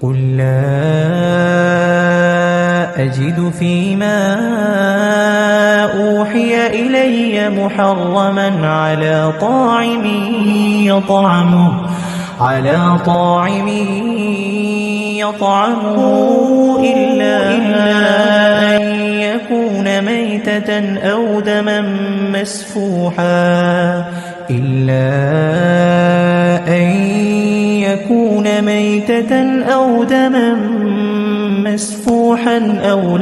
قل لا أجد فيما أوحي إلي محرما على طاعم يطعمه إلا أن يكون ميتة أو دما مسفوحا أو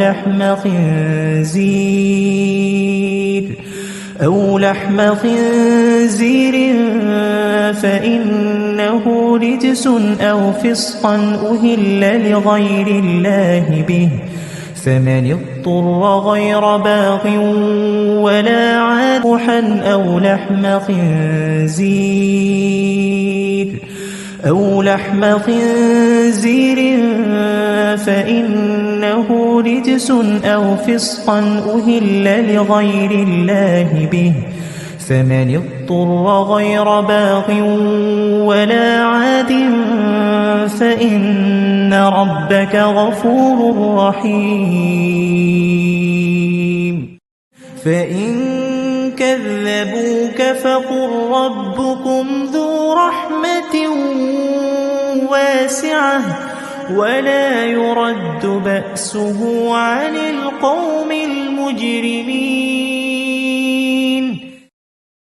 لحم خنزير فإنه رجس أو فسقا أهل لغير الله به، فمن اضطر غير باغ ولا عاد أو لحم خنزير فإنه رجس أو فسقا أهل لغير الله به، فمن اضطر غير باغ ولا عاد فإن ربك غفور رحيم. فإن كذبوك فقل ربكم ذو رحمة واسعة ولا يرد بأسه عن القوم المجرمين.